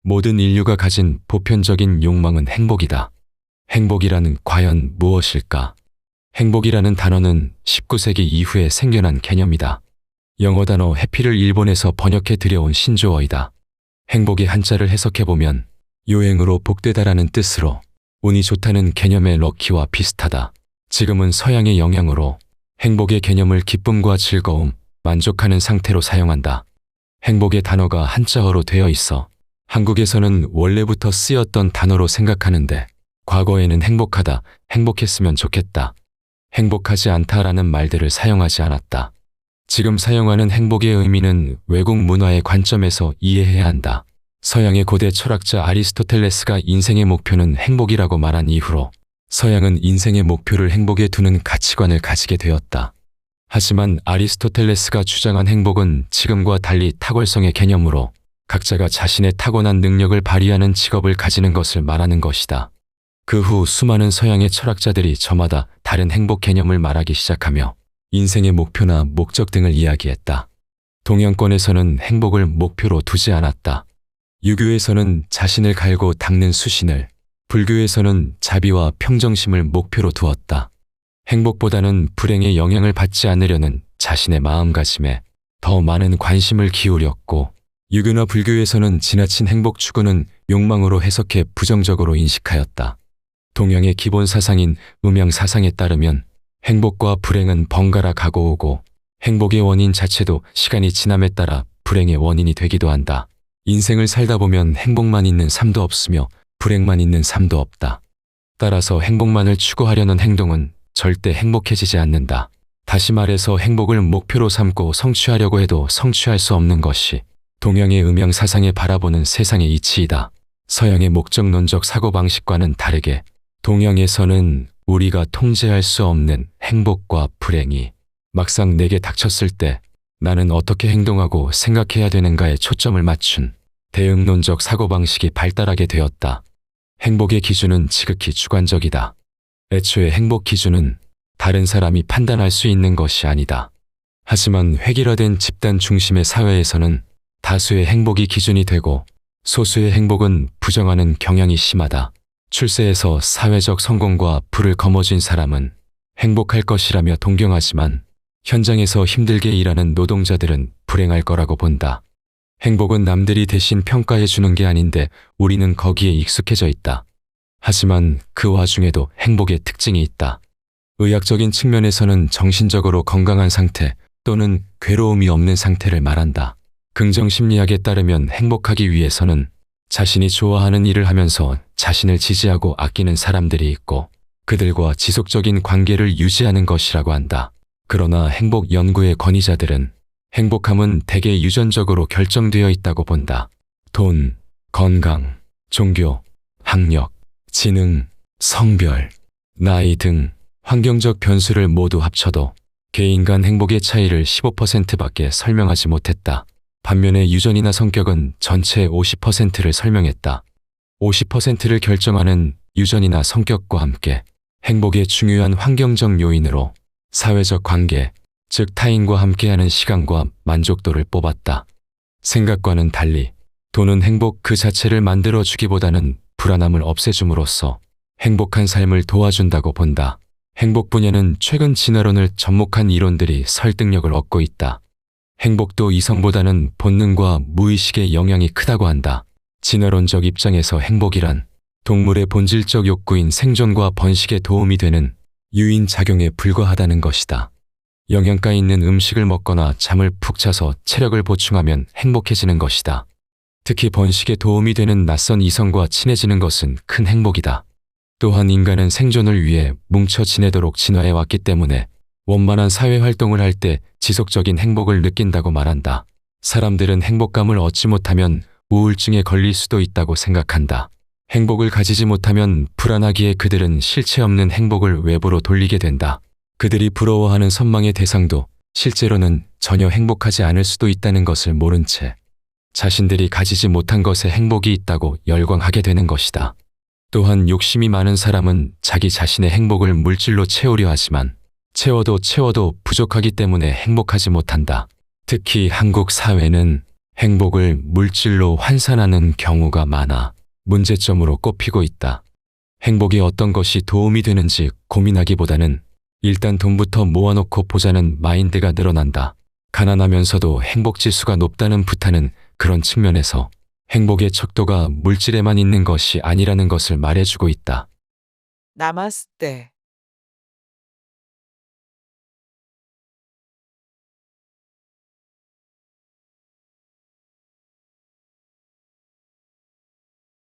모든 인류가 가진 보편적인 욕망은 행복이다. 행복이라는 과연 무엇일까? 행복이라는 단어는 19세기 이후에 생겨난 개념이다. 영어 단어 해피를 일본에서 번역해 들여온 신조어이다. 행복의 한자를 해석해보면 요행으로 복되다라는 뜻으로 운이 좋다는 개념의 럭키와 비슷하다. 지금은 서양의 영향으로 행복의 개념을 기쁨과 즐거움, 만족하는 상태로 사용한다. 행복의 단어가 한자어로 되어 있어 한국에서는 원래부터 쓰였던 단어로 생각하는데 과거에는 행복하다, 행복했으면 좋겠다, 행복하지 않다라는 말들을 사용하지 않았다. 지금 사용하는 행복의 의미는 외국 문화의 관점에서 이해해야 한다. 서양의 고대 철학자 아리스토텔레스가 인생의 목표는 행복이라고 말한 이후로 서양은 인생의 목표를 행복에 두는 가치관을 가지게 되었다. 하지만 아리스토텔레스가 주장한 행복은 지금과 달리 탁월성의 개념으로 각자가 자신의 타고난 능력을 발휘하는 직업을 가지는 것을 말하는 것이다. 그 후 수많은 서양의 철학자들이 저마다 다른 행복 개념을 말하기 시작하며 인생의 목표나 목적 등을 이야기했다. 동양권에서는 행복을 목표로 두지 않았다. 유교에서는 자신을 갈고 닦는 수신을, 불교에서는 자비와 평정심을 목표로 두었다. 행복보다는 불행의 영향을 받지 않으려는 자신의 마음가짐에 더 많은 관심을 기울였고, 유교나 불교에서는 지나친 행복 추구는 욕망으로 해석해 부정적으로 인식하였다. 동양의 기본 사상인 음양 사상에 따르면 행복과 불행은 번갈아 가고 오고 행복의 원인 자체도 시간이 지남에 따라 불행의 원인이 되기도 한다. 인생을 살다 보면 행복만 있는 삶도 없으며 불행만 있는 삶도 없다. 따라서 행복만을 추구하려는 행동은 절대 행복해지지 않는다. 다시 말해서 행복을 목표로 삼고 성취하려고 해도 성취할 수 없는 것이 동양의 음양 사상에 바라보는 세상의 이치이다. 서양의 목적론적 사고방식과는 다르게 동양에서는 우리가 통제할 수 없는 행복과 불행이 막상 내게 닥쳤을 때 나는 어떻게 행동하고 생각해야 되는가에 초점을 맞춘 대응론적 사고방식이 발달하게 되었다. 행복의 기준은 지극히 주관적이다. 애초에 행복 기준은 다른 사람이 판단할 수 있는 것이 아니다. 하지만 획일화된 집단 중심의 사회에서는 다수의 행복이 기준이 되고 소수의 행복은 부정하는 경향이 심하다. 출세에서 사회적 성공과 부를 거머쥔 사람은 행복할 것이라며 동경하지만 현장에서 힘들게 일하는 노동자들은 불행할 거라고 본다. 행복은 남들이 대신 평가해 주는 게 아닌데 우리는 거기에 익숙해져 있다. 하지만 그 와중에도 행복의 특징이 있다. 의학적인 측면에서는 정신적으로 건강한 상태 또는 괴로움이 없는 상태를 말한다. 긍정심리학에 따르면 행복하기 위해서는 자신이 좋아하는 일을 하면서 자신을 지지하고 아끼는 사람들이 있고 그들과 지속적인 관계를 유지하는 것이라고 한다. 그러나 행복 연구의 권위자들은 행복함은 대개 유전적으로 결정되어 있다고 본다. 돈, 건강, 종교, 학력, 지능, 성별, 나이 등 환경적 변수를 모두 합쳐도 개인 간 행복의 차이를 15%밖에 설명하지 못했다. 반면에 유전이나 성격은 전체의 50%를 설명했다. 50%를 결정하는 유전이나 성격과 함께 행복의 중요한 환경적 요인으로 사회적 관계, 즉 타인과 함께하는 시간과 만족도를 뽑았다. 생각과는 달리 돈은 행복 그 자체를 만들어주기보다는 불안함을 없애줌으로써 행복한 삶을 도와준다고 본다. 행복 분야는 최근 진화론을 접목한 이론들이 설득력을 얻고 있다. 행복도 이성보다는 본능과 무의식의 영향이 크다고 한다. 진화론적 입장에서 행복이란 동물의 본질적 욕구인 생존과 번식에 도움이 되는 유인작용에 불과하다는 것이다. 영양가 있는 음식을 먹거나 잠을 푹 자서 체력을 보충하면 행복해지는 것이다. 특히 번식에 도움이 되는 낯선 이성과 친해지는 것은 큰 행복이다. 또한 인간은 생존을 위해 뭉쳐 지내도록 진화해 왔기 때문에 원만한 사회활동을 할 때 지속적인 행복을 느낀다고 말한다. 사람들은 행복감을 얻지 못하면 우울증에 걸릴 수도 있다고 생각한다. 행복을 가지지 못하면 불안하기에 그들은 실체 없는 행복을 외부로 돌리게 된다. 그들이 부러워하는 선망의 대상도 실제로는 전혀 행복하지 않을 수도 있다는 것을 모른 채 자신들이 가지지 못한 것에 행복이 있다고 열광하게 되는 것이다. 또한 욕심이 많은 사람은 자기 자신의 행복을 물질로 채우려 하지만 채워도 부족하기 때문에 행복하지 못한다. 특히 한국 사회는 행복을 물질로 환산하는 경우가 많아 문제점으로 꼽히고 있다. 행복이 어떤 것이 도움이 되는지 고민하기보다는 일단 돈부터 모아놓고 보자는 마인드가 늘어난다. 가난하면서도 행복 지수가 높다는 부탄은 그런 측면에서 행복의 척도가 물질에만 있는 것이 아니라는 것을 말해주고 있다. 나마스테.